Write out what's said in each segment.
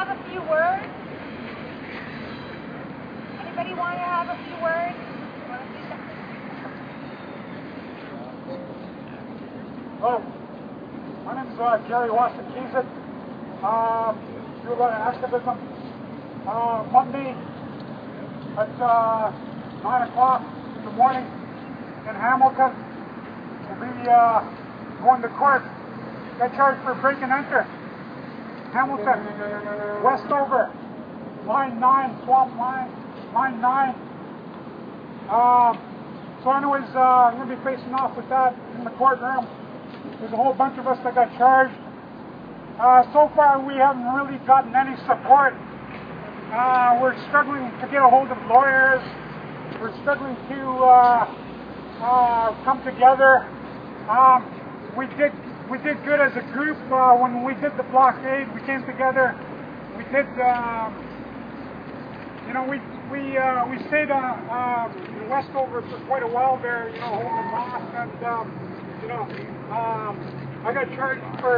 have a few words? Anybody want to have a few words? Want to say something? Hello, my name is Gary Wasson-Keesit. Do a lot of activism. Monday at 9 o'clock in the morning in Hamilton, we'll be going to court. Got charged for break and enter. Hamilton, Westover, line 9, swamp line 9. So anyways, I'm going to be facing off with that in the courtroom. There's a whole bunch of us that got charged. So far we haven't really gotten any support. We're struggling to get a hold of lawyers. We're struggling to come together. We did good as a group when we did the blockade. We came together. We did, we stayed in Westover for quite a while there, holding the mosque, and I got charged for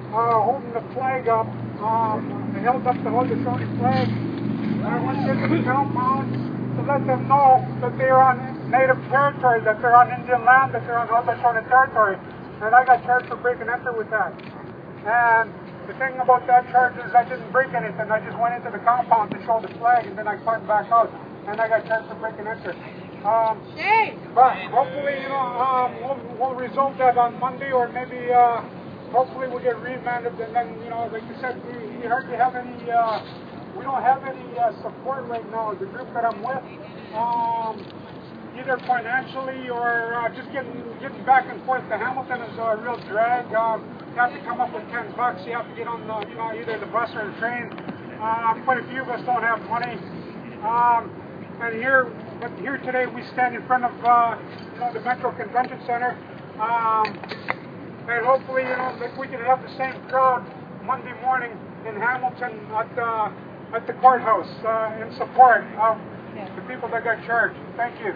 holding the flag up. I held up the Haudenosaunee flag. I went into the compounds to let them know that they're on native territory, that they're on Indian land, that they're on Haudenosaunee territory. And I got charged for break and enter with that. And the thing about that charge is I didn't break anything. I just went into the compound to show the flag, and then I climbed back out. And I got charged for break and enter. But hopefully, we'll resolve that on Monday, or maybe hopefully we'll get remanded. And then, like you said, we hardly have any. We don't have any support right now. The group that I'm with, either financially or just getting back and forth to Hamilton is a real drag. You have to come up with $10. You have to get on the, either the bus or the train. Quite a few of us don't have money. And here today we stand in front of the Metro Convention Center, and hopefully like we can have the same crowd Monday morning in Hamilton at the courthouse in support of the people that got charged. Thank you.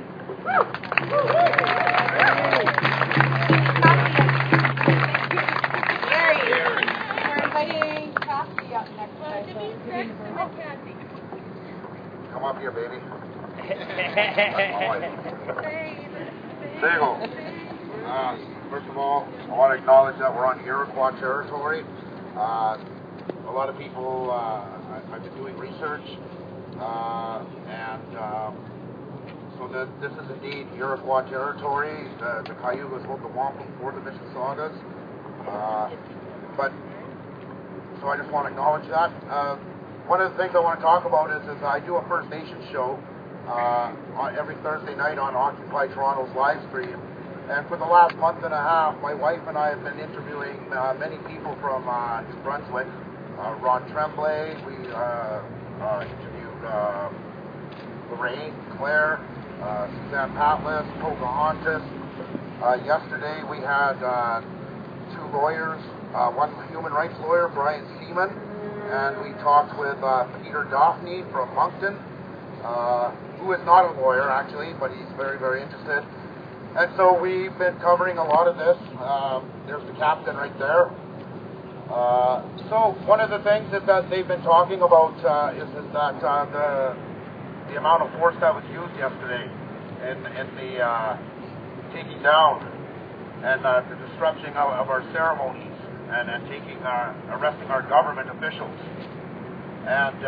We're inviting Kathy up next. Come up here, baby. Bagel. First of all, I want to acknowledge that we're on Iroquois territory. A lot of people, I've been doing research, and so that this is indeed Iroquois territory. The Cayugas hold the wampum for the Mississaugas. So I just want to acknowledge that. One of the things I want to talk about is I do a First Nations show every Thursday night on Occupy Toronto's live stream. And for the last month and a half, my wife and I have been interviewing many people from New Brunswick. Ron Tremblay, we interviewed Lorraine, Claire, Suzanne Patlis, Pocahontas. Yesterday we had two lawyers, one human rights lawyer, Brian Seaman, and we talked with Peter Daphne from Moncton, who is not a lawyer actually, but he's very, very interested. And so we've been covering a lot of this. There's the captain right there. So one of the things that they've been talking about is that the amount of force that was used yesterday in the taking down and the disruption of our ceremonies and arresting our government officials. And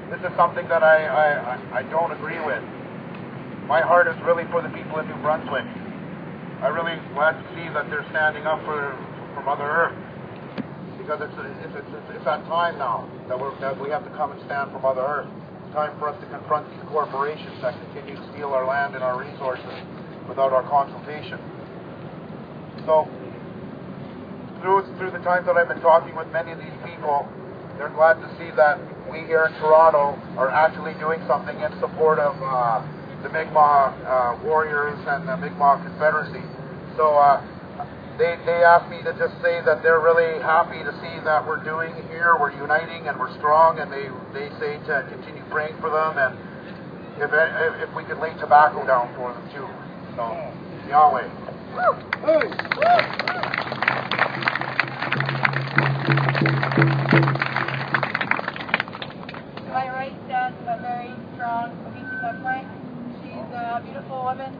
this is something that I don't agree with. My heart is really for the people in New Brunswick. I'm really glad to see that they're standing up for Mother Earth, because it's that time now that we have to come and stand for Mother Earth. It's time for us to confront these corporations that continue to steal our land and our resources without our consultation. So through the times that I've been talking with many of these people, they're glad to see that we here in Toronto are actually doing something in support of the Mi'kmaq warriors and the Mi'kmaq Confederacy. So they asked me to just say that they're really happy to see that we're doing here, we're uniting and we're strong, and they say to continue praying for them, and if we could lay tobacco down for them too. So, Yahweh. from Elsipogtog. She's a beautiful woman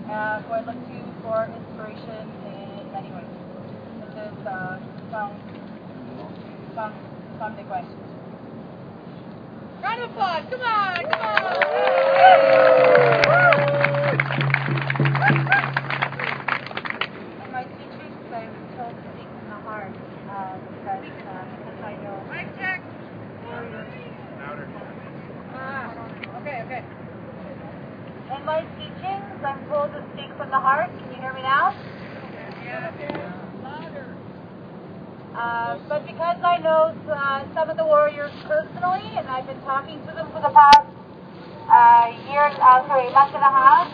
who I look to for inspiration in many ways. This is Some de Quay. Round of applause! Come on! Come on! In my teachings, I'm told to speak from the heart because I know. Mic check. Okay. In my teachings, I'm told to speak from the heart. Can you hear me now? Louder. But because I know some of the warriors personally, and I've been talking to them for the past month and a half,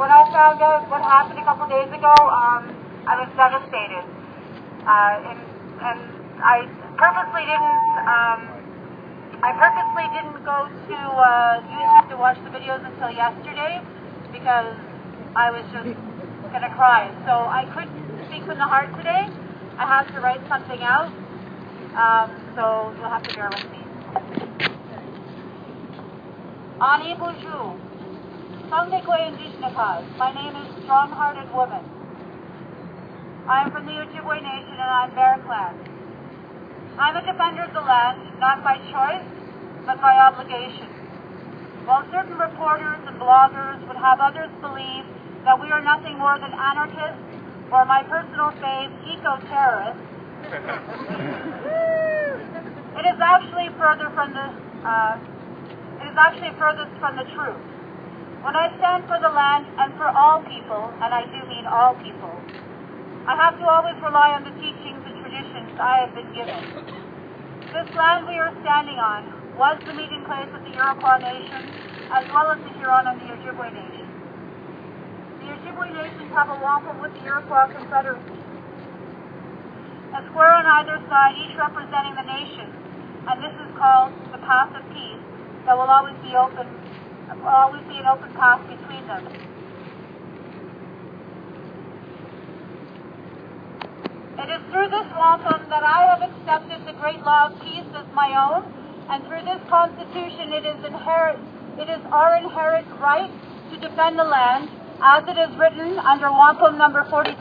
when I found out what happened a couple days ago, I was devastated. And I purposely didn't go to YouTube to watch the videos until yesterday because I was just going to cry. So I couldn't speak from the heart today. I have to write something out. So you'll have to bear with me. Ani Bonjour. My name is Strong-Hearted Woman. I am from the Ojibwe Nation and I'm Bear Clan. I'm a defender of the land, not by choice, but by obligation. While certain reporters and bloggers would have others believe that we are nothing more than anarchists, or my personal fave, eco-terrorists, it is actually furthest from the truth. When I stand for the land and for all people, and I do mean all people, I have to always rely on the teachings and traditions I have been given. This land we are standing on was the meeting place of the Iroquois Nation, as well as the Huron and the Ojibwe Nation. The Ojibwe Nations have a wampum with the Iroquois Confederacy. A square on either side, each representing the nation, and this is called the path of peace that will always be an open path between them. It is through this wampum that I have accepted the great law of peace as my own, and through this Constitution it is our inherent right to defend the land, as it is written under wampum number 42.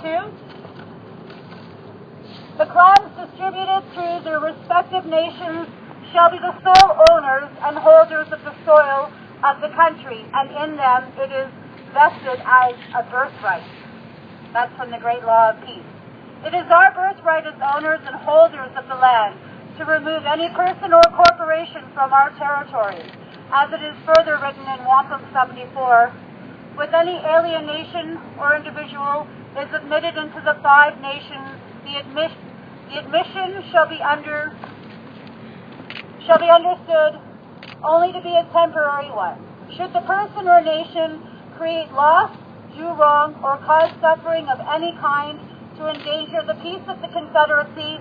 The clans distributed through their respective nations shall be the sole owners and holders of the soil of the country, and in them it is vested as a birthright. That's from the great law of peace. It is our birthright as owners and holders of the land to remove any person or corporation from our territories, as it is further written in Wampum 74, with any alien nation or individual is admitted into the 5 nations, the admission shall be understood only to be a temporary one. Should the person or nation create loss, do wrong, or cause suffering of any kind to endanger the peace of the Confederacy,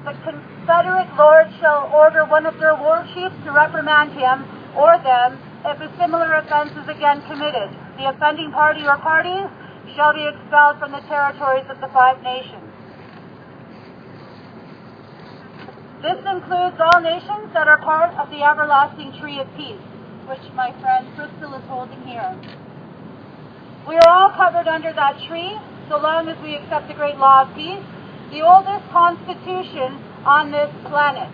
the Confederate Lord shall order one of their war chiefs to reprimand him or them if a similar offense is again committed. The offending party or parties shall be expelled from the territories of the 5 nations. This includes all nations that are part of the everlasting tree of peace, which my friend Crystal is holding here. We are all covered under that tree, so long as we accept the great law of peace, the oldest constitution on this planet.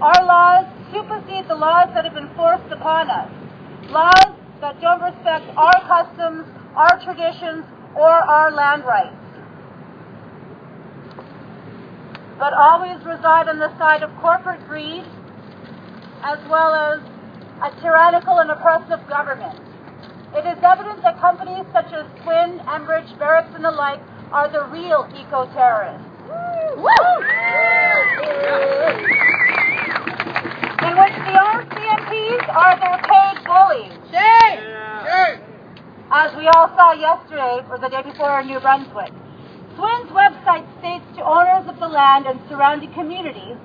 Our laws supersede the laws that have been forced upon us. Laws that don't respect our customs, our traditions, or our land rights, but always reside on the side of corporate greed, as well as a tyrannical and oppressive government. It is evident that companies such as Twin, Enbridge, Barracks, and the like are the real eco-terrorists. In which the RCMPs are their paid bullies. As we all saw yesterday, or the day before in New Brunswick. Twin's website states to owners of the land and surrounding communities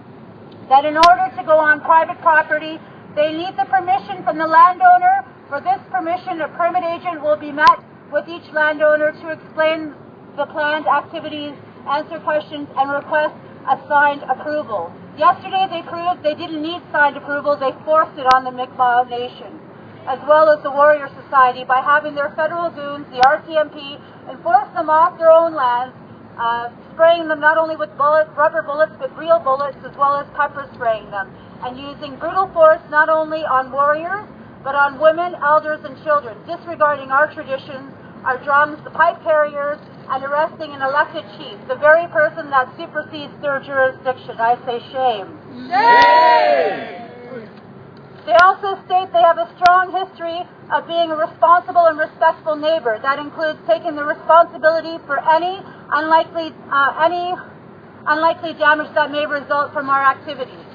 that in order to go on private property, they need the permission from the landowner. For this permission, a permit agent will be met with each landowner to explain the planned activities, answer questions, and request a signed approval. Yesterday they proved they didn't need signed approval, they forced it on the Mi'kmaq Nation. as well as the Warrior Society, by having their federal goons, the RCMP, enforce them off their own lands, spraying them not only with bullets, rubber bullets, but real bullets, as well as pepper spraying them, and using brutal force not only on warriors, but on women, elders, and children, disregarding our traditions, our drums, the pipe carriers, and arresting an elected chief, the very person that supersedes their jurisdiction. I say shame. Shame! They also state they have a strong history of being a responsible and respectful neighbor. That includes taking the responsibility for any unlikely damage that may result from our activities.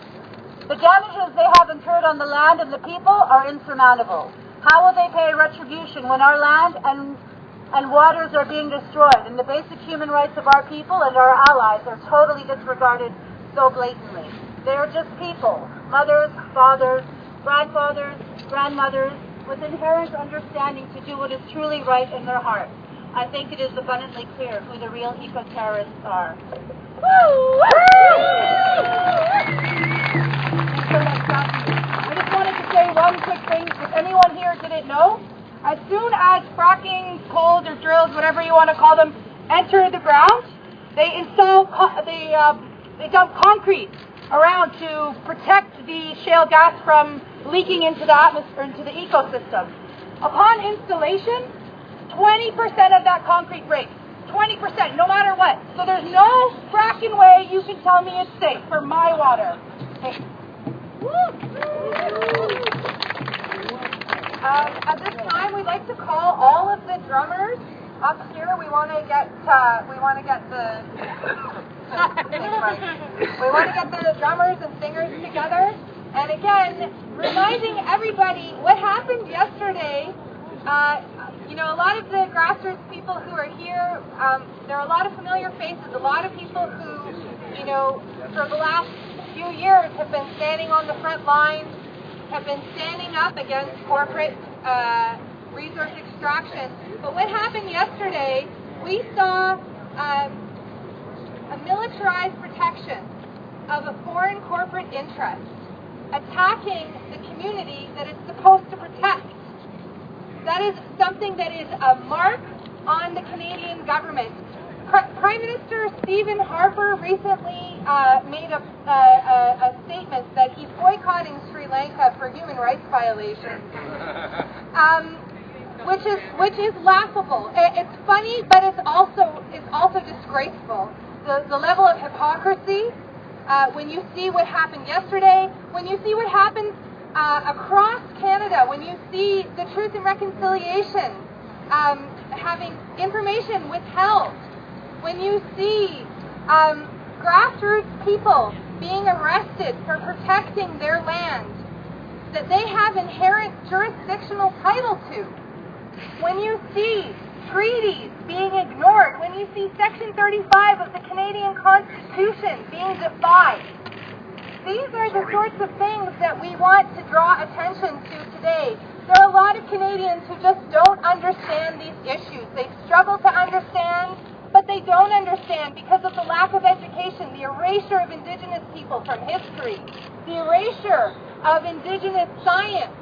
The damages they have incurred on the land and the people are insurmountable. How will they pay retribution when our land and waters are being destroyed and the basic human rights of our people and our allies are totally disregarded so blatantly? They are just people, mothers, fathers, grandfathers, grandmothers, with inherent understanding to do what is truly right in their hearts. I think it is abundantly clear who the real eco-terrorists are. I just wanted to say one quick thing. If anyone here didn't know, as soon as fracking, coals, or drills, whatever you want to call them, enter the ground, they dump concrete around to protect the shale gas from leaking into the atmosphere, into the ecosystem. Upon installation, 20% of that concrete breaks. 20%, no matter what. So there's no fracking way you can tell me it's safe for my water. Okay. At this time, we'd like to call all of the drummers up here. We want to get the drummers and singers together. And again, reminding everybody what happened yesterday. A lot of the grassroots people who are here, there are a lot of familiar faces, a lot of people who, for the last few years have been standing on the front lines, have been standing up against corporate resource extraction. But what happened yesterday, we saw a militarized protection of a foreign corporate interest attacking the community that it's supposed to protect. That is something that is a mark on the Canadian government. Prime Minister Stephen Harper recently made a statement that he's boycotting Sri Lanka for human rights violations, which is laughable. It's funny, but it's also disgraceful. The level of hypocrisy. When you see what happened yesterday, when you see what happened across Canada, when you see the Truth and Reconciliation having information withheld, when you see grassroots people being arrested for protecting their land that they have inherent jurisdictional title to, when you see treaties being ignored, when you see Section 35 of the Canadian Constitution being defied. These are the sorts of things that we want to draw attention to today. There are a lot of Canadians who just don't understand these issues. They struggle to understand, but they don't understand because of the lack of education, the erasure of Indigenous people from history, the erasure of Indigenous science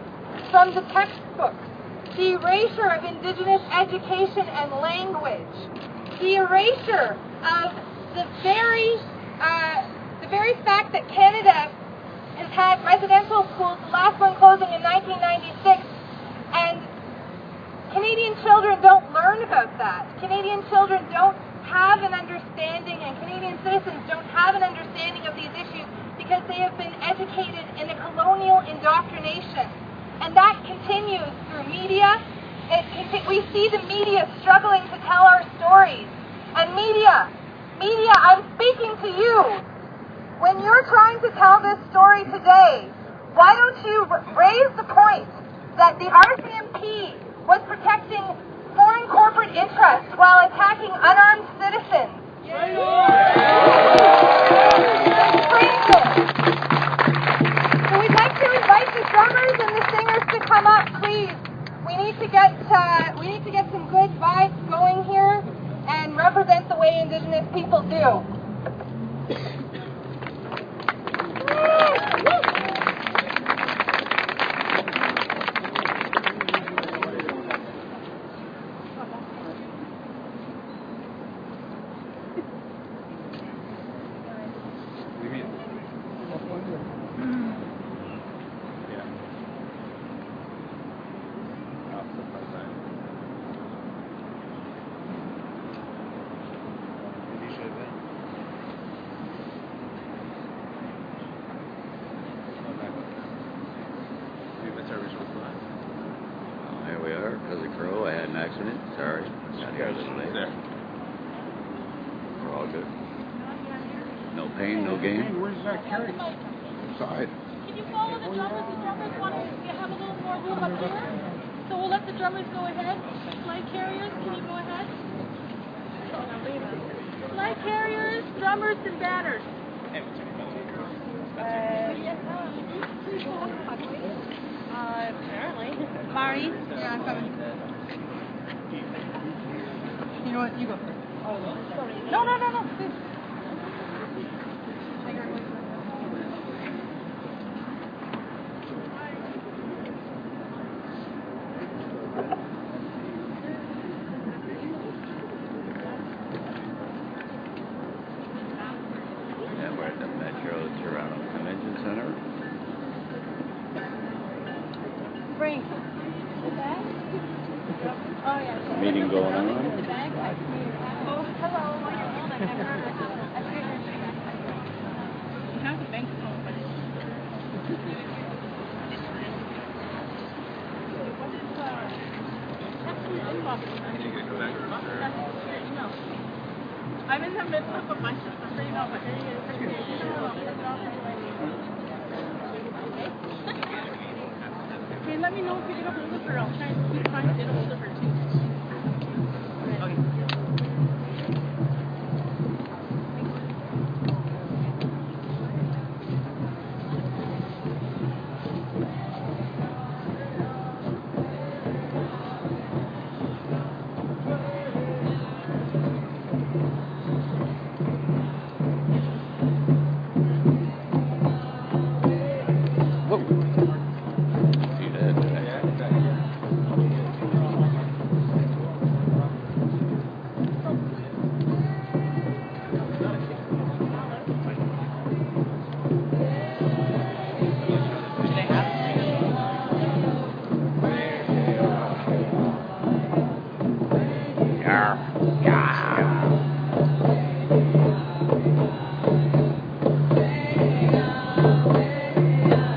from the textbooks, the erasure of Indigenous education and language, the erasure of the very fact that Canada has had residential schools, the last one closing in 1996, and Canadian children don't learn about that. Canadian children don't have an understanding, and Canadian citizens don't have an understanding of these issues because they have been educated in a colonial indoctrination. And that continues through media. We see the media struggling to tell our stories. And media, I'm speaking to you. When you're trying to tell this story today, why don't you raise the point that the RCMP was protecting foreign corporate interests while attacking unarmed citizens? So we'd like to invite the drummers and the singers to come up, please. We need to get some good vibes going here and represent the way Indigenous people do. because of Crow. I had an accident. Sorry. Got here a little late. We're all good. No pain, no gain. Where's that carry? Inside. Can you follow the drummers? The drummers want to have a little more room up here. So we'll let the drummers go ahead. Flag carriers, can you go ahead? Flag carriers, drummers, and banners. Apparently. Mari? Yeah, I'm coming. You know what? You go first. No. Please. And we're at the Metro Toronto Convention Center. Frank. The bag? Oh, yeah. Meeting going on. The bag? Oh, hello. While you're on, I never heard of it. You have the bank phone, but it's... What is, that's your inbox. No. I'm in the middle of a bunch of stuff, you know, but here you Okay, let me know if you get a hold of her. I'll try and trying to get a hold of her too. Okay.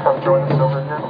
Come join us over here.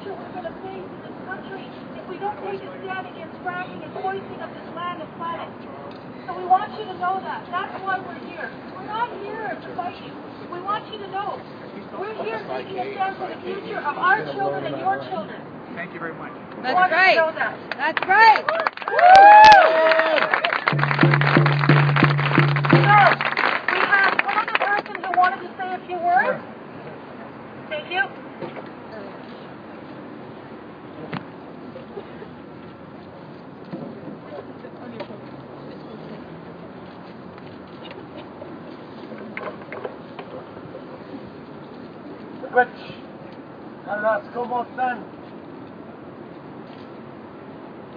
future we're going to face in this country if we don't take a stand against fracking and poisoning of this land and planet. So we want you to know that. That's why we're here. We're not here to fight you. We want you to know we're here taking a stand for the future of our children and your children. Thank you very much. That's right. That's right. We have one other person who wanted to say a few words. Thank you. ¿Cómo están?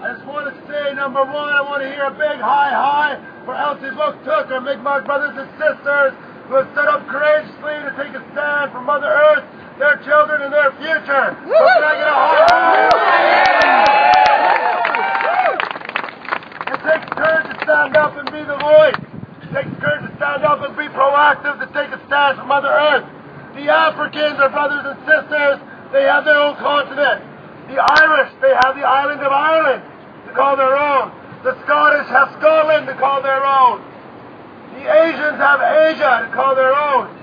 I just want to say, number one, I want to hear a big hi for Elsipogtog, our Mi'kmaq brothers and sisters who have stood up courageously to take a stand for Mother Earth, their children, and their future. So can I get a hi? It takes courage to stand up and be the voice. It takes courage to stand up and be proactive to take a stand for Mother Earth. The Africans are brothers and sisters. They have their own continent. The Irish, they have the island of Ireland to call their own. The Scottish have Scotland to call their own. The Asians have Asia to call their own.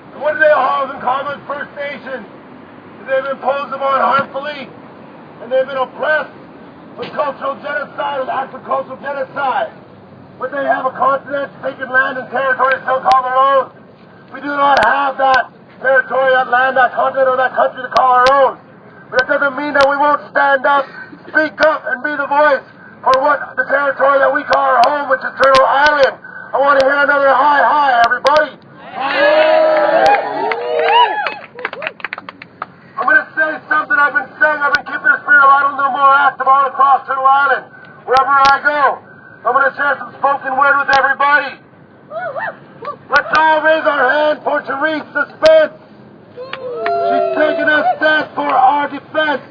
And what do they all have in common? First Nations. They've been imposed upon harmfully, and they've been oppressed with cultural genocide and agricultural genocide. But they have a continent, taken land and territory still call their own. We do not have that territory, that land, that continent, or that country to call our own. But it doesn't mean that we won't stand up, speak up, and be the voice for what the territory that we call our home, which is Turtle Island. I want to hear another hi, everybody. I'm going to say something I've been saying. I've been keeping the spirit of Idle No More active all across Turtle Island. Wherever I go, I'm going to share some spoken word with everybody. Let's all raise our hand for Therese Spence. She's taken a stand for our defense.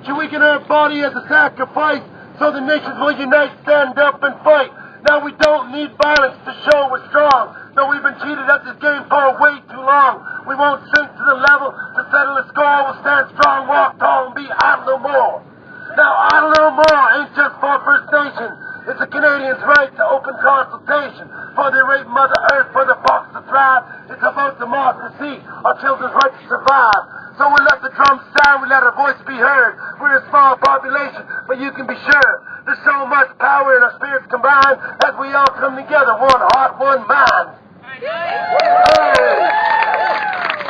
She weakened her body as a sacrifice, so the nations will unite, stand up and fight. Now we don't need violence to show we're strong. No, we've been cheated at this game for way too long. We won't sink to the level to settle a score. We'll stand strong, walk tall, and be Idle No More. Now, Idle No More ain't just for First Nations. It's a Canadian's right to open consultation for the raped Mother Earth, for the fox to thrive. It's about democracy, our children's right to survive. So we let the drums sound, we let our voice be heard. We're a small population, but you can be sure there's so much power in our spirits combined as we all come together, one heart, one mind.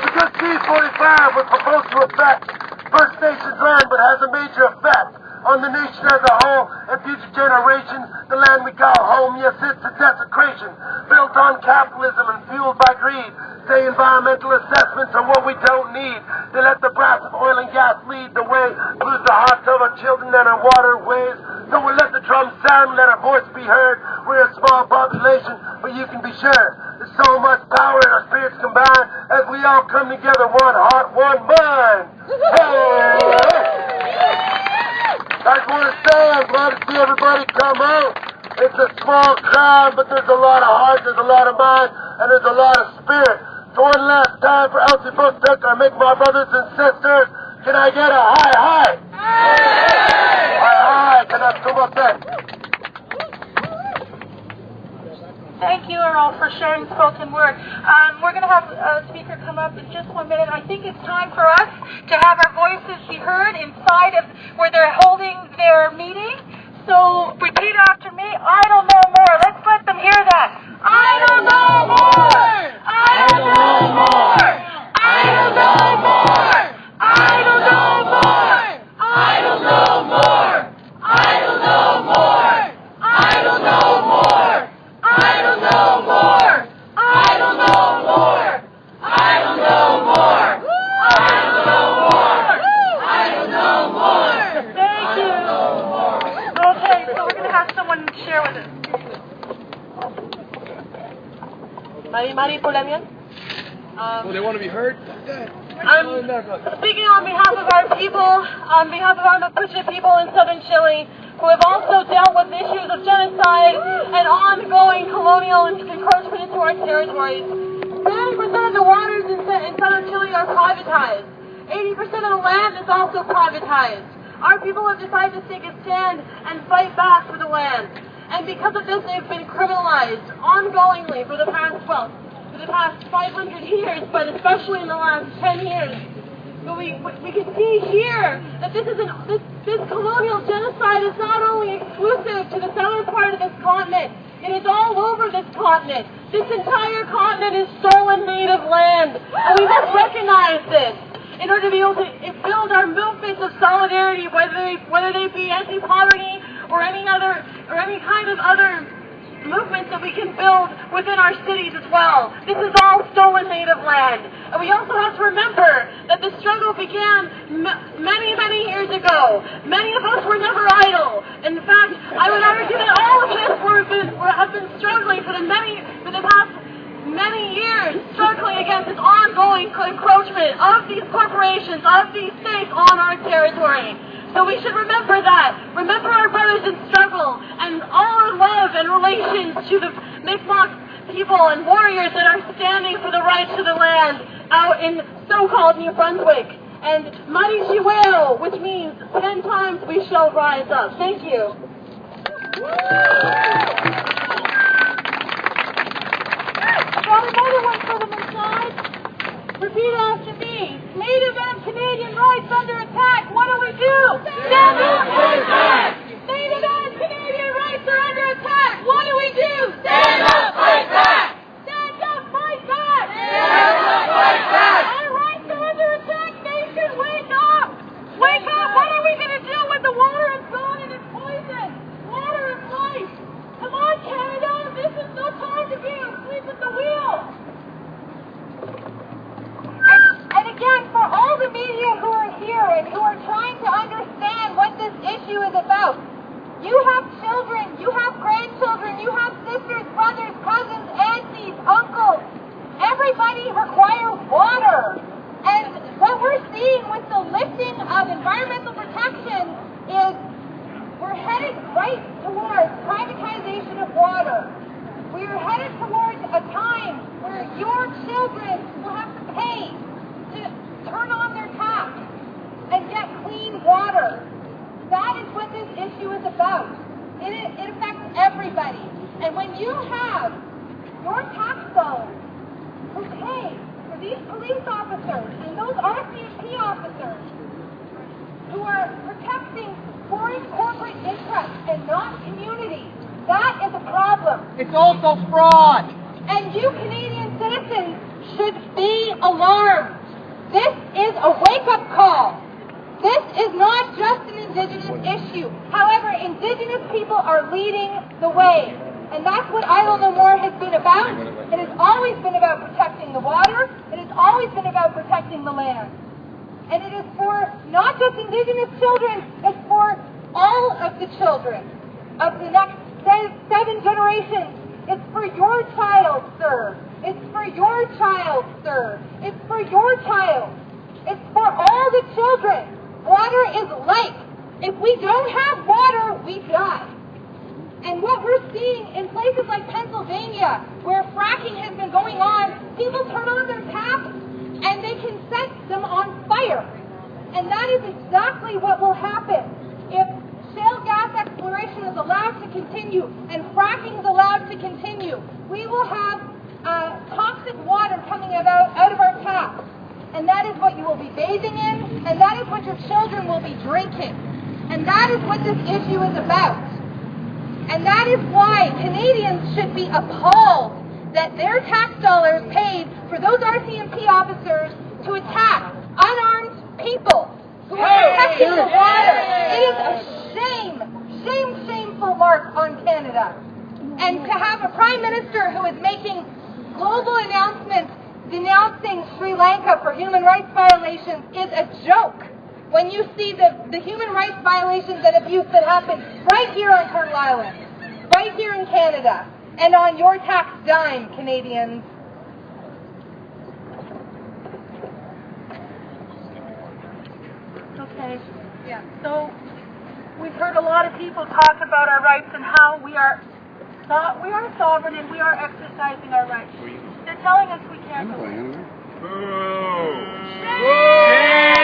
Because C-45 was proposed to affect First Nations land, but has a major effect on the nation as a whole and future generations. The land we call home, yes, it's a desecration, built on capitalism and fueled by greed. Say environmental assessments are what we don't need. They let the brass of oil and gas lead the way, lose the hearts of our children and our waterways. So we let the drums sound, let our voice be heard. We're a small population, but you can be sure there's so much power in our spirits combined as we all come together, one heart, one mind. Hey! I just want to say I'm glad to see everybody come out. It's a small crowd, but there's a lot of heart, there's a lot of mind, and there's a lot of spirit. So one last time for Elsipogtog, I make my brothers and sisters. Can I get a hi? Hi, can I come up there? Thank you, Earl, for sharing spoken word. We're going to have a speaker come up in just 1 minute. I think it's time for us to have our voices be heard inside of where they're holding their meeting. So repeat after me, Idle No More. Let's let them hear that. Idle No More! Idle No More! Idle No More! Idle No More! Idle No More! Idle No More! Idle No More! Idle No More! Idle No More! Idle No More! Idle No More! Idle No More! Thank you. Okay, so we're going to have someone share with us. Mari Polemian. They want to be heard? I'm speaking on behalf of our people, on behalf of our Mapuche people in southern Chile, who have also dealt with issues of genocide and ongoing colonial encroachment into our territories. 90% of the waters in southern Chile are privatized. 80% of the land is also privatized. Our people have decided to take a stand and fight back for the land. And because of this, they've been criminalized ongoingly for the past 500 years, but especially in the last 10 years. But we can see here that this colonial genocide is not only exclusive to the southern part of this continent, it is all over this continent. This entire continent is stolen native land, and we must recognize this in order to be able to build our movements of solidarity, whether they be anti-poverty or any kind of other movements that we can build within our cities as well. This is all stolen native land. And we also have to remember that the struggle began many, many years ago. Many of us were never idle. In fact, I would argue that all of us have been struggling for the past many years, struggling against this ongoing encroachment of these corporations, of these states on our territory. So we should remember that. Remember our brothers in struggle and all our love and relations to the Mi'kmaq people and warriors that are standing for the rights to the land out in so-called New Brunswick. And Mari Chiweo, which means 10 times we shall rise up. Thank you. Got another one for them inside. Repeat after me. Native and Canadian rights under attack. What do we do? Stand up, fight back. Native and Canadian rights are under attack. What do we do? Stand up, fight back. Stand up, fight back. Stand up, fight back. Our rights are under attack. Nation, wake up. Wake up. What are we going to do when the water is gone and it's poison? Water is life. Come on, Canada. This is no time to be asleep at the wheel. And again, for all the media who are here and who are trying to understand what this issue is about, you have children, you have grandchildren, you have sisters, brothers, cousins, aunties, uncles. Everybody requires water. And what we're seeing with the lifting of environmental protection is we're headed right towards privatization of water. We are headed towards a time where your children will have to pay to turn on their taps and get clean water. That is what this issue is about. It affects everybody. And when you have your tax dollars who pay for these police officers and those RCMP officers who are protecting foreign corporate interests and not community, that is a problem. It's also fraud. And you Canadian citizens should be alarmed. This is a wake-up call. This is not just an Indigenous issue. However, Indigenous people are leading the way. And that's what Idle No More has been about. It has always been about protecting the water. It has always been about protecting the land. And it is for not just Indigenous children, it's for all of the children of the next 7 generations. It's for your child, sir. It's for your child, sir. It's for your child. It's for all the children. Water is life. If we don't have water, we die. And what we're seeing in places like Pennsylvania, where fracking has been going on, people turn on their taps and they can set them on fire. And that is exactly what will happen if shale gas exploration is allowed to continue and fracking is allowed to continue. We will have toxic water coming out of our taps. And that is what you will be bathing in, and that is what your children will be drinking. And that is what this issue is about. And that is why Canadians should be appalled that their tax dollars paid for those RCMP officers to attack unarmed people who are protecting the water. It is a shameful mark on Canada. And to have a Prime Minister who is making global announcements denouncing Sri Lanka for human rights violations is a joke when you see the human rights violations and abuse that happen right here on Turtle Island, right here in Canada, and on your tax dime, Canadians. Okay, yeah, so we've heard a lot of people talk about our rights and how we are sovereign and we are exercising our rights. They're telling us we can't. I'm going anywhere. Boo! Shame!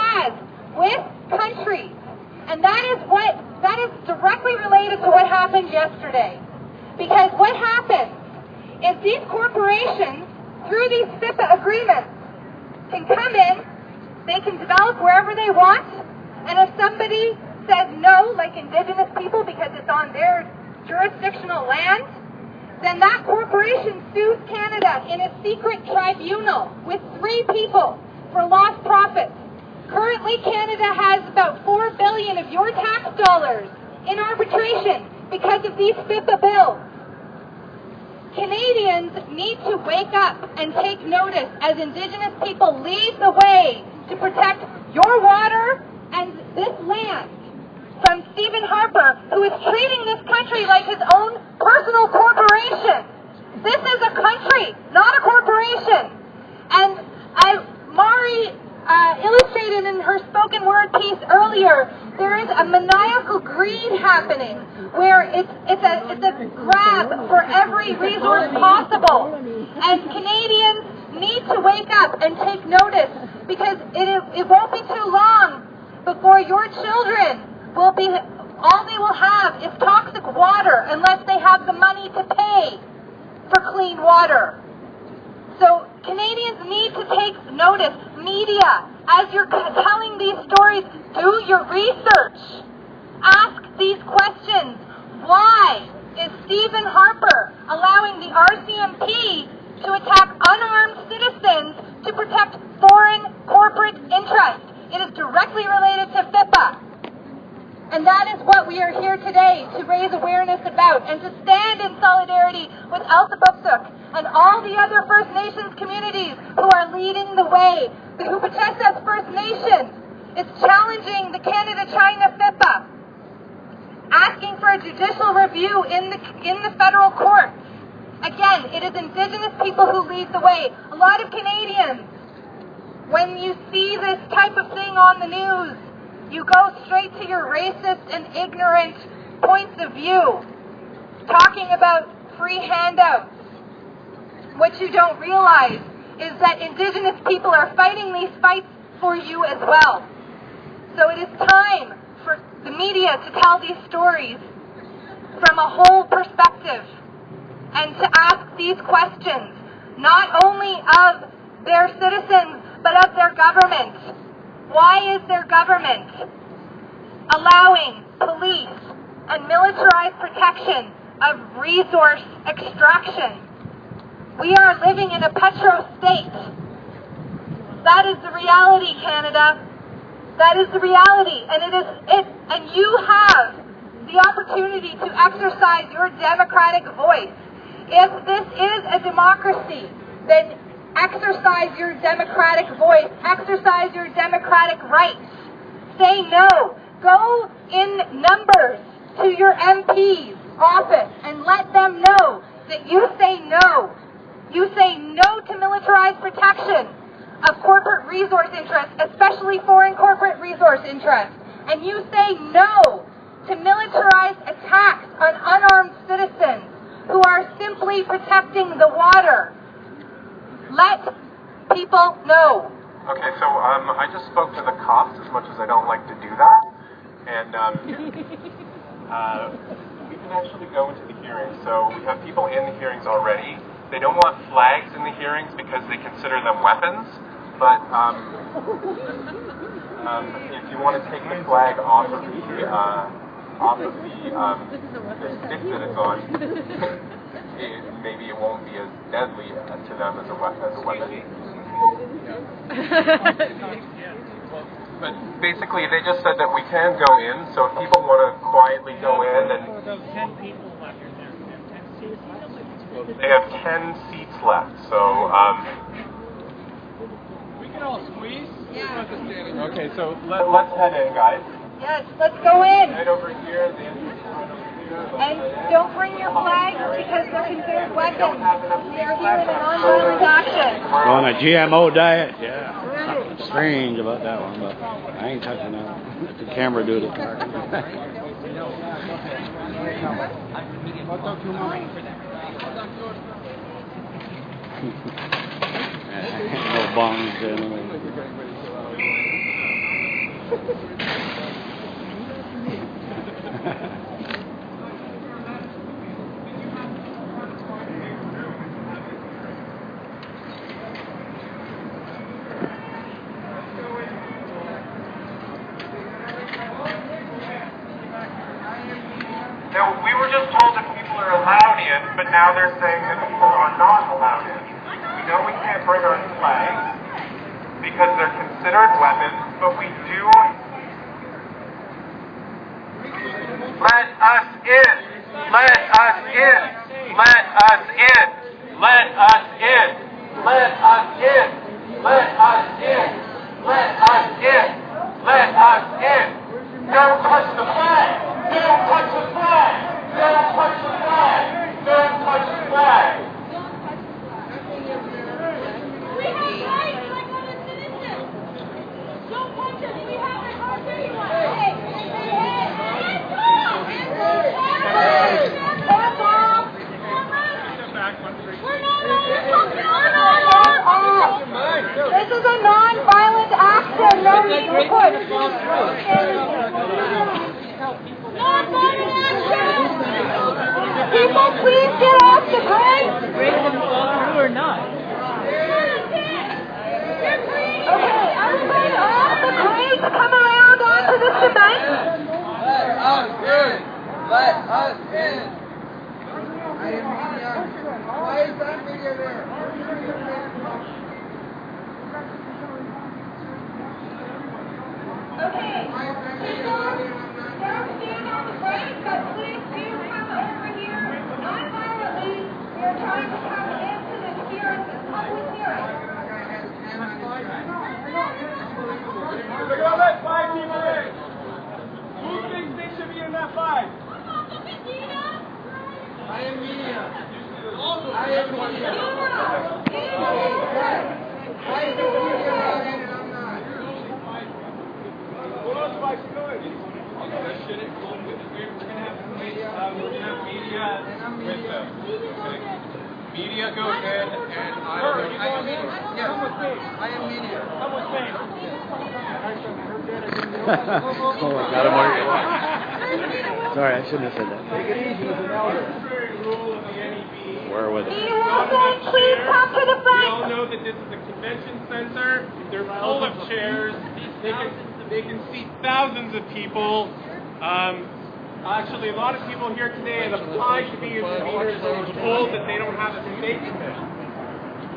yesterday. Because what happens is these corporations, through these FIPA agreements, can come in, they can develop wherever they want, and if somebody says no, like Indigenous people, because it's on their jurisdictional land, then that corporation sues Canada in a secret tribunal with 3 people for lost profits. Currently, Canada has about $4 billion of your tax dollars in arbitration because of these FIPA bills. Canadians need to wake up and take notice as Indigenous people lead the way to protect your water and this land from Stephen Harper, who is treating this country like his own personal corporation. This is a country, not a corporation. And as Mari illustrated in her spoken word piece earlier, there is a maniacal greed happening where it's a grab for every resource possible. And Canadians need to wake up and take notice, because it won't be too long before your children will be, all they will have is toxic water unless they have the money to pay for clean water. So Canadians need to take notice. Media, as you're telling these stories, do your research. Ask these questions. Why is Stephen Harper allowing the RCMP to attack unarmed citizens to protect foreign corporate interests? It is directly related to FIPA. And that is what we are here today to raise awareness about, and to stand in solidarity with Elsipogtog and all the other First Nations communities who are leading the way. The Hupachesa's First Nation is challenging the Canada-China FIPA, asking for a judicial review in the federal courts. Again, it is Indigenous people who lead the way. A lot of Canadians, when you see this type of thing on the news, you go straight to your racist and ignorant points of view, talking about free handouts. What you don't realize is that Indigenous people are fighting these fights for you as well. So it is time for the media to tell these stories from a whole perspective and to ask these questions, not only of their citizens, but of their government. Why is their government allowing police and militarized protection of resource extraction? We are living in a petro state. That is the reality, Canada. That is the reality, and you have the opportunity to exercise your democratic voice. If this is a democracy, then exercise your democratic voice, exercise your democratic rights. Say no. Go in numbers to your MP's office and let them know that you say no. You say no to militarized protection of corporate resource interests, especially foreign corporate resource interests. And you say no to militarized attacks on unarmed citizens who are simply protecting the water. Let people know. Okay, so I just spoke to the cops, as much as I don't like to do that, and we can actually go into the hearings. So we have people in the hearings already. They don't want flags in the hearings because they consider them weapons, but if you want to take the flag off of the stick that it's on, maybe it won't be as deadly to them as a weapon. But basically, they just said that we can go in, so if people want to quietly go in, and they have 10 seats left, so We can all squeeze? Yeah. okay, so let's head in, guys. Yes, let's go in. Right over here, the entrance is right over here. And don't bring your flags because they're considered weapons. We are here in a nonviolent action. On a GMO diet? Yeah. Something strange about that one, but I ain't touching that one. Let the camera do the talking. No bongs anyway. now they're saying that people are not allowed in. We know we can't bring our flags because they're considered weapons, but we do. Let us in! Let us in! Let us in! Let us in! Let us in! Let us in! Let us in! Let us in! Don't touch the flag! Don't touch the flag! Don't touch the flag! Don't touch the flag! We have rights like other citizens. Don't touch us. We have our rights anyway. Hey, this is a non-violent action. No need to put. Non-violent action. People, please get off the grid. Break them fall through or not? Okay, everybody off the grid. Come around onto the cement. Let us in! Let us in! Why is that media there? Okay, don't stand on the break, but please do come over here. Non-violently, we are trying to come into this hearing, this public hearing. They're going to let 5 people in. Who thinks they should be in that 5? I am media. I am media. Why is the media allowed in and I'm not? What else am I doing? We're going to have media with them. Media goes in and I am media. Yes, I am media. Come with me. Oh, I got him already. Sorry, I shouldn't have said that. Take it easy as an elder. Rule of the NEB. Where with it? Please come to the We front. all know that this is a convention center. They're full of chairs. They can seat thousands of people. Actually, a lot of people here today have applied to be interveners and were told that they don't have a stake in this.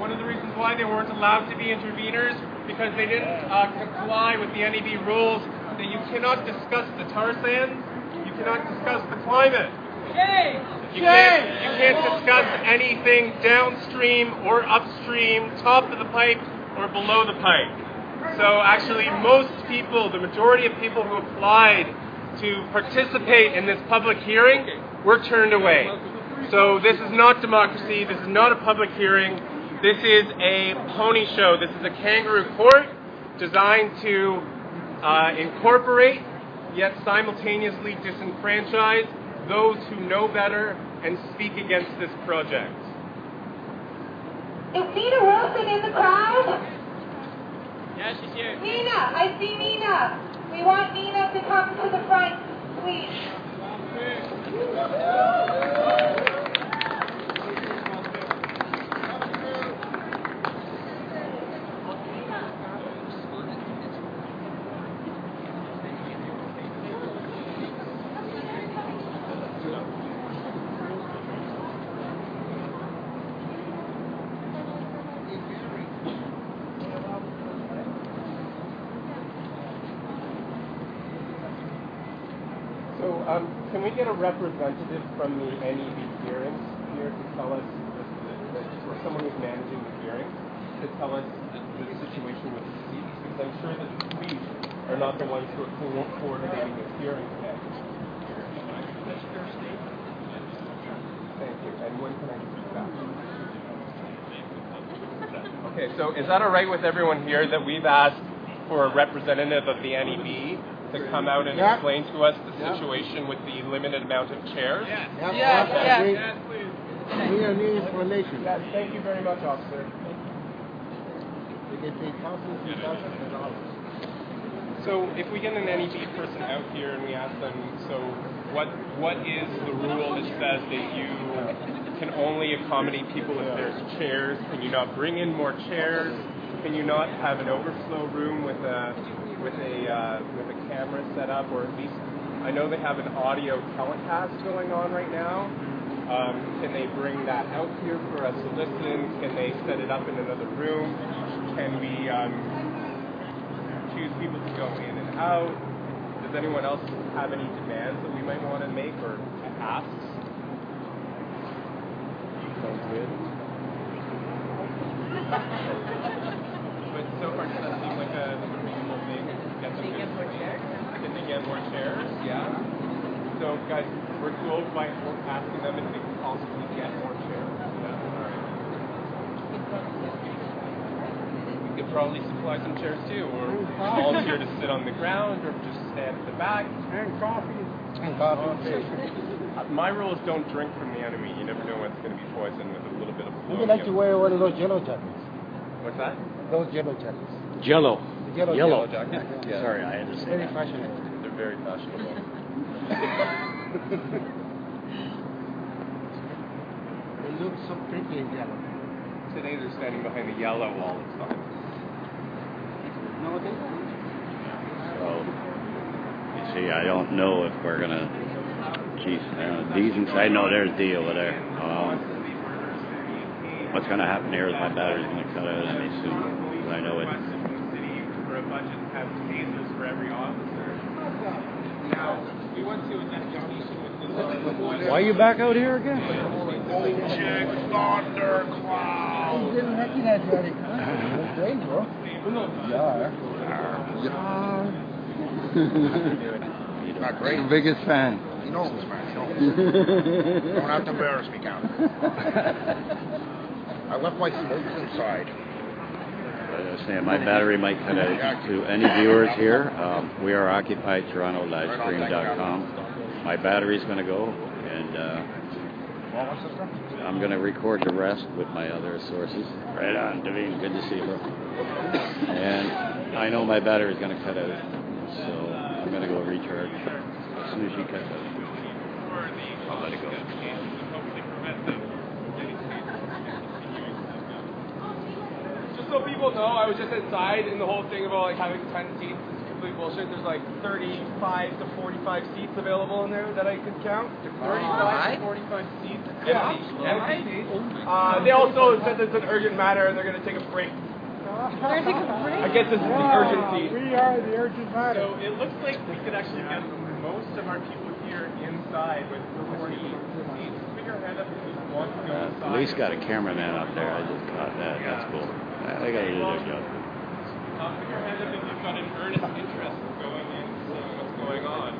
One of the reasons why they weren't allowed to be interveners because they didn't comply with the NEB rules that you cannot discuss the tar sands, you cannot discuss the climate. You can't discuss anything downstream or upstream, top of the pipe or below the pipe. So actually most people, the majority of people who applied to participate in this public hearing were turned away. So this is not democracy, this is not a public hearing, this is a pony show, this is a kangaroo court designed to incorporate yet simultaneously disenfranchise those who know better and speak against this project. Is Nina Wilson in the crowd? Yeah, she's here. Nina, I see Nina. We want Nina to come to the front, please. Can we get a representative from the NEB hearings here to tell us, or someone who's managing the hearings, to tell us the situation with the seats? Because I'm sure that the police are not the ones who are coordinating this hearing today. Thank you. And when can I speak back? Okay, so is that all right with everyone here that we've asked for a representative of the NEB to come out and explain to us the situation with the limited amount of chairs? Yes, please. We need explanation. Yes, thank you very much, officer. We get paid thousands and thousands of dollars. So if we get an NEB person out here and we ask them, so what is the rule that says that you can only accommodate people if there's chairs? Can you not bring in more chairs? Can you not have an overflow room with a camera set up, or at least I know they have an audio telecast going on right now. Can they bring that out here for us to listen? Can they set it up in another room? Can we choose people to go in and out? Does anyone else have any demands that we might want to make or asks? Sounds good. But so far, does that seem like a reasonable thing? Can they get more chairs? Can they get more chairs? Yeah. So, guys, we're cool by asking them if they can possibly get more chairs. Yeah. All right. We could probably supply some chairs too, or volunteer to sit on the ground, or just stand at the back. And coffee. And coffee. My rule is don't drink from the enemy. You never know what's going to be poisoned with a little bit of Would you like to wear one of those yellow jackets? What's that? Those yellow jackets. Jello. Yellow jacket? Yeah. Sorry, I had to say Very that. fashionable. They're very fashionable. They look so pretty in yellow. Today they're standing behind the yellow wall of signs. No, they So, you see, I don't know if we're gonna. Geez, D's inside. No, there's D over there. What's gonna happen here is my battery's gonna cut out on me soon. 'Cause I know it. For a budget to have tasers for every officer. Now, we went to a deputation with this. Why are you back out here again? Check thundercloud. You didn't make that very kind. That's great, bro. Not great. Biggest fan. He knows, man. He knows. Don't have to embarrass me, Count. I left my smokes inside. I understand my battery might cut out to any viewers here. We are occupied TorontoLivestream.com. My battery's going to go, and I'm going to record the rest with my other sources. Right on, Devine. Good to see you, bro. And I know my battery's going to cut out, so I'm going to go recharge as soon as she cuts out. I'll let it go. Just so people know, I was just inside, and the whole thing about like having 10 seats is complete bullshit. There's like 35 to 45 seats available in there that I could count. 35 to 45 seats. Yeah. They also said it's an urgent matter, and they're going to take a break. I guess this is the urgency. We are the urgent matter. So it looks like we could actually get most of our people here inside with 40 seats. Put your hand up if you want to go inside. At least got a cameraman up there. I just caught that. That's cool. They got to do their job. Put your hand up if you've got an earnest interest in going in and seeing what's going on.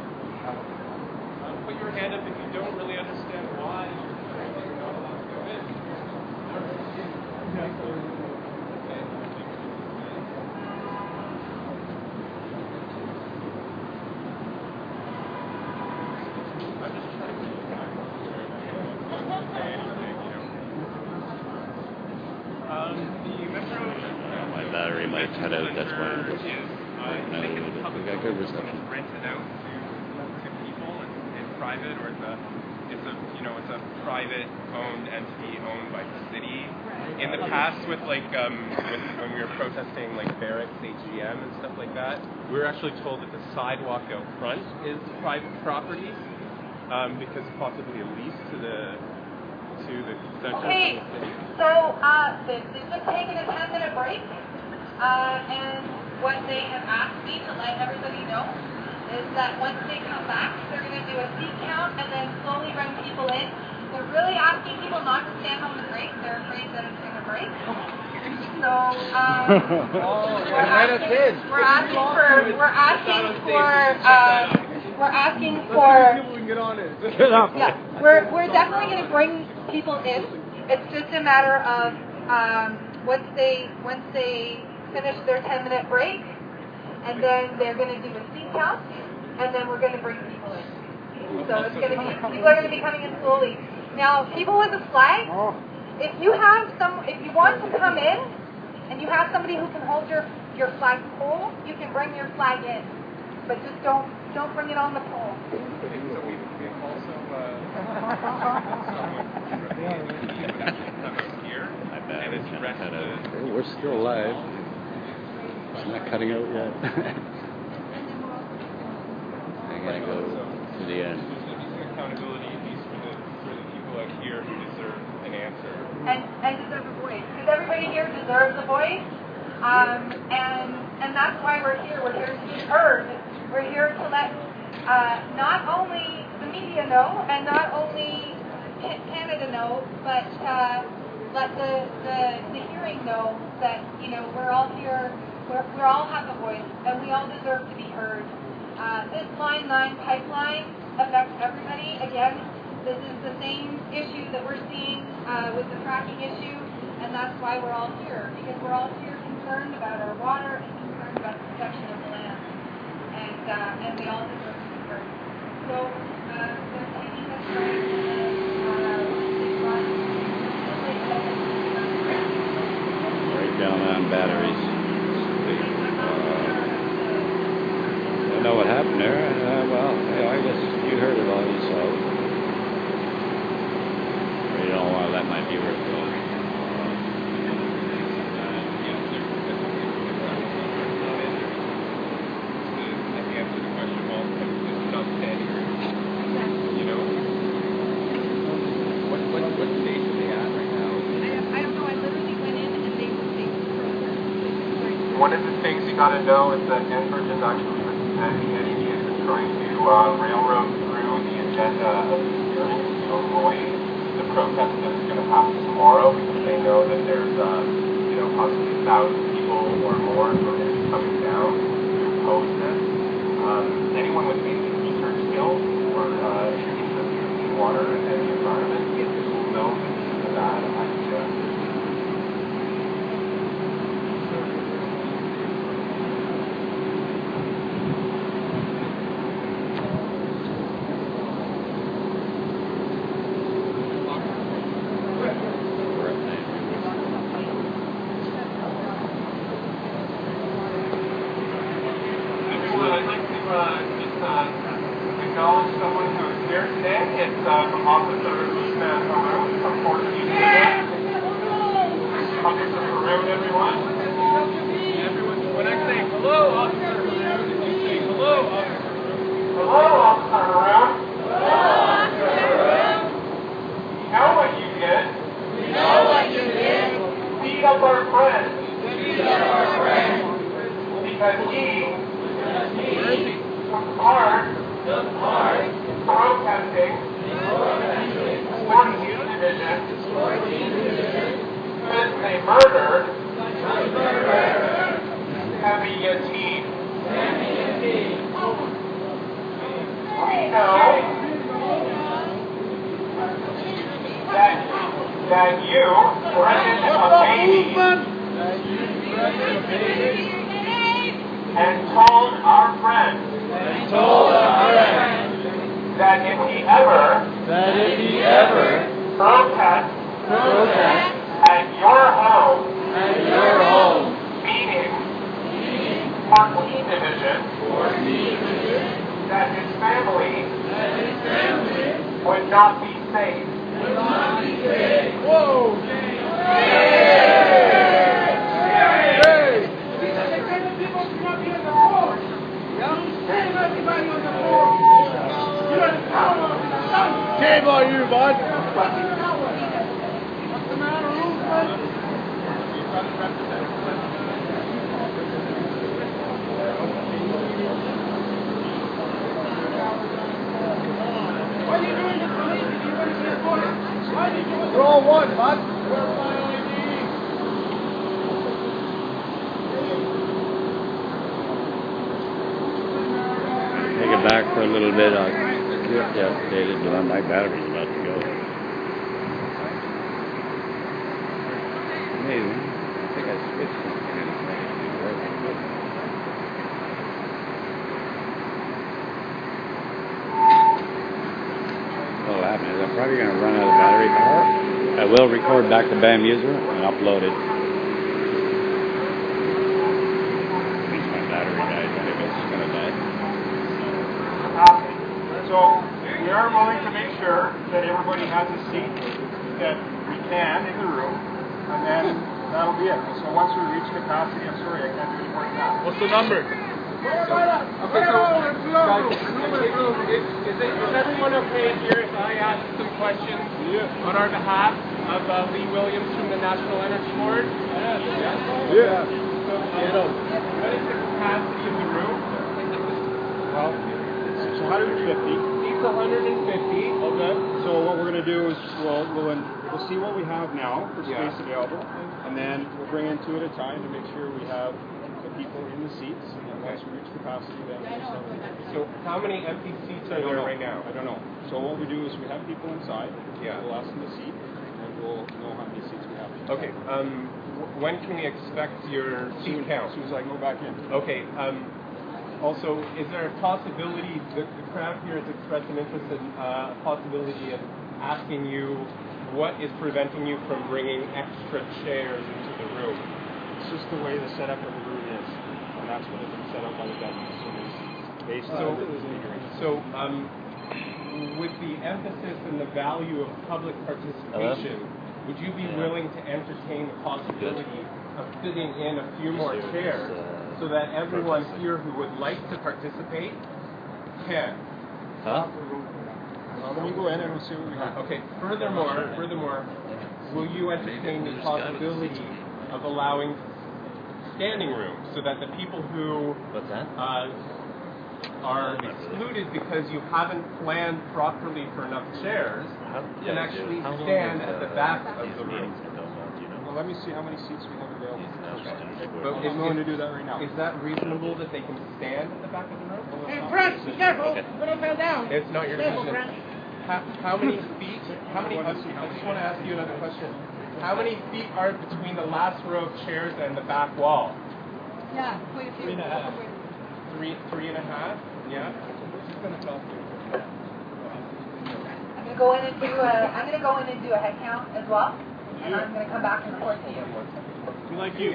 Put your hand up if you don't really understand why you're not allowed to go in. My battery might cut out. That's why I'm just right now. We got good reception. Rented out to people in private, or it's a private owned entity owned by the city. In the past, with when we were protesting like Barracks, HGM, and stuff like that, we were actually told that the sidewalk out front is private property because possibly a lease to the center Okay, of the city. so they've just taken a 10-minute break, and what they have asked me to let everybody know is that once they come back, they're going to do a seat count and then slowly bring people in. They're really asking people not to stand on the break. They're afraid that it's going to break. So we're asking for People can get on it. yeah, we're definitely going to bring people in. It's just a matter of once they finish their 10-minute break, and then they're going to do a seat count, and then we're going to bring people in. So it's going to be people are going to be coming in slowly. Now, people with a flag, if you want to come in, and you have somebody who can hold your flag pole, you can bring your flag in, but just don't bring it on the pole. So we also here, and it's We're still live. It's not cutting out yet. I gotta go to the end. There's some accountability, at least for the people out here. not only the media know, and not only Canada know, but let the hearing know that, you know, we're all here, we all have a voice, and we all deserve to be heard. This Line 9 pipeline affects everybody. Again, this is the same issue that we're seeing with the fracking issue, and that's why we're all here, because we're all here concerned about our water and concerned about the protection of the land, and we all deserve to be heard. So, they're taking us right down on batteries. I don't know what happened there. Well, I guess you heard it all yourself. You don't want to let my viewers go. One of the things you got to know is that Enbridge is actually presenting energy and is trying to railroad through the agenda of the hearing to avoid the protest that is going to happen tomorrow, because they know that there's, you know, possibly 1,000 people or more who are going to be coming down to oppose this. Anyone with basic research skills or interest in clean water and the environment will know that this is a bad idea. Acknowledge someone who is here today. It's Officer from 14 Officer Maroon, everyone. When I say hello, Officer Maroon, you say hello, Officer Maroon. Hello, Officer Maroon. Hello, Officer Maroon. You know what you did. We know what you did. Beat up our friends. Beat up our friends. Because he took part protesting 14th Division because they murdered Heavy Yateen. We know that you threatened a baby and told our friends that if he ever protest at your home, meaning 14th Division, that his family would not be safe. Whoa! Game on you, bud. What's the matter, Roosevelt? What are you doing this police? You want to be a police? Why did you... We're all one, bud. Take it back for a little bit. I'll keep you updated, but my battery's about to go. Amazing. I think I switched something and it's not working. What'll happen is I'm probably going to run out of battery power. I will record back to BAM user and upload it. At least my battery died. Maybe it's going to die. So we are willing to make sure that everybody has a seat that we can in the room, and then that'll be it. So once we reach capacity, I'm sorry, I can't do any more than that. What's the number? Is everyone okay here if I ask some questions on our behalf of Lee Williams from the National Energy Board? Yeah. So, what is the capacity of the room? Well, it's 150. Seats 150. Okay. So what we're going to do is we'll see what we have now for space available, and then we'll bring in 2 at a time to make sure we have the people in the seats. And then once we reach capacity, then we'll start. So how many empty seats are there right now? I don't know. So what we do is we have people inside. Yeah. We'll ask them to seat, and we'll know how many seats we have. Okay. When can we expect your seat count? As soon as I go back in. Okay. Also, is there a possibility, the crowd here has expressed an interest in a possibility of asking you what is preventing you from bringing extra chairs into the room? It's just the way the setup of the room is, and that's what it's been set up by the government. So based on so with the emphasis and the value of public participation, would you be willing to entertain the possibility of fitting in a few more chairs so that everyone here who would like to participate can? Let me go in and we'll see what we have. Okay. Furthermore, will you entertain the possibility of allowing standing room so that the people who are excluded because you haven't planned properly for enough chairs can actually stand at the back of the room? Well, let me see how many seats we have available. But I'm going to do that right now. Is that reasonable that they can stand at the back of the room? Hey, Fred, be careful. Don't fall down. It's not your decision. How many feet? I just want to ask you another question. How many feet are between the last row of chairs and the back wall? Yeah, wait a few. 3.5. 3.5? Yeah. She's gonna tell you. I'm gonna go in and do a head count as well, and I'm gonna come back and report to you. We like you.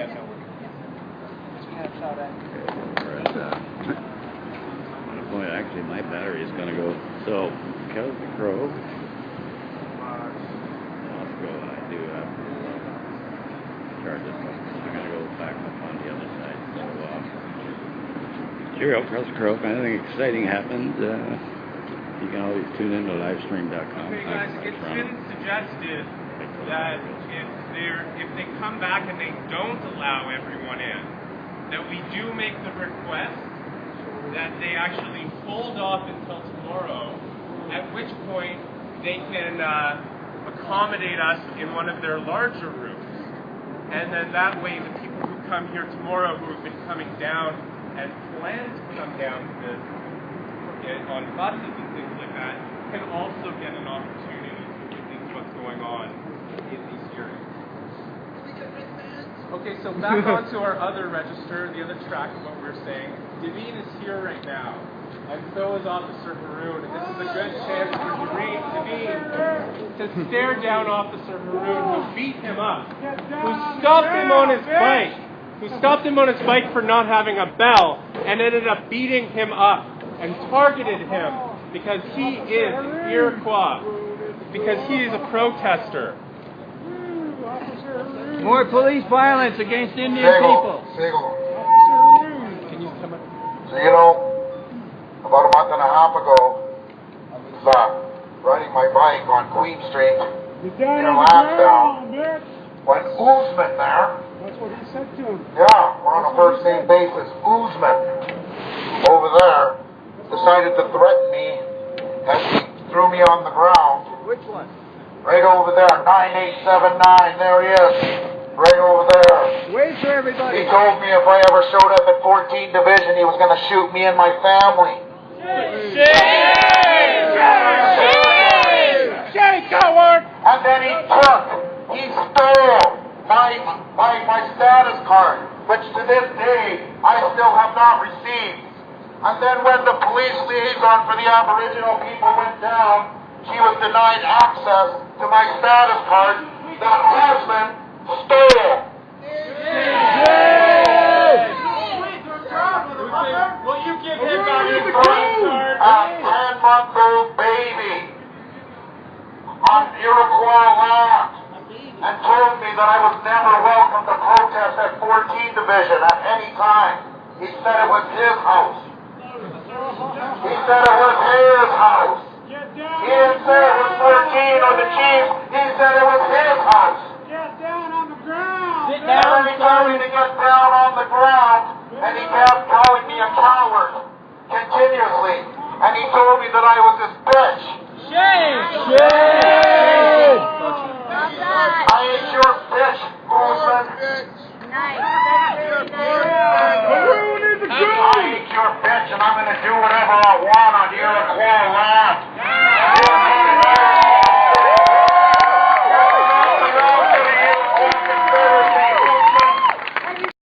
Where's boy, actually, my battery is going to go. So, because the crow, let's go. I do have to charge this one. I'm going to go back up on the other side. So, cheerio, across the crow. If anything exciting happens, you can always tune in to livestream.com. Okay, guys, it's been suggested that if they come back and they don't allow everyone in, that we do make the request that they actually hold off until tomorrow, at which point they can accommodate us in one of their larger rooms. And then that way the people who come here tomorrow who have been coming down and plan to come down on buses and things like that can also get an opportunity to witness what's going on in these hearings. Okay, so back onto our other register, the other track of what we're saying. Devine is here right now, and so is Officer Haroon, and this is a good chance for Devine to stare down Officer Haroon, who beat him up, who stopped him on his bike for not having a bell, and ended up beating him up and targeted him because he is Iroquois, because he is a protester. More police violence against Indian people. Can you come up? So, about a month and a half ago, I was riding my bike on Queen Street in Lansdowne when Oozman there. That's what he said to him. Yeah, we're on a first name basis. Oozman over there decided to threaten me and he threw me on the ground. Which one? Right over there, 9879, there he is. Right over there. Wait for everybody. He told me if I ever showed up at 14th Division, he was going to shoot me and my family. Shame, coward! And then he stole my status card, which to this day I still have not received. And then when the police liaison for the Aboriginal people went down, she was denied access to my status card that husband stole. Will you give him back his status card? A 10-month-old baby on Iroquois land and told me that I was never welcome to protest at 14th Division at any time. He said it was his house. He said it was his house. He didn't say it was 14 or the chief. He said it was his house. Get down on the ground! And then he told me to get down on the ground, and he kept calling me a coward continuously. and he told me that I was his bitch. Shame! Shame! I ain't your bitch, Goldman. Nice. That's really nice. I ain't your bitch, and I'm going to do whatever I want on your Iroquois land.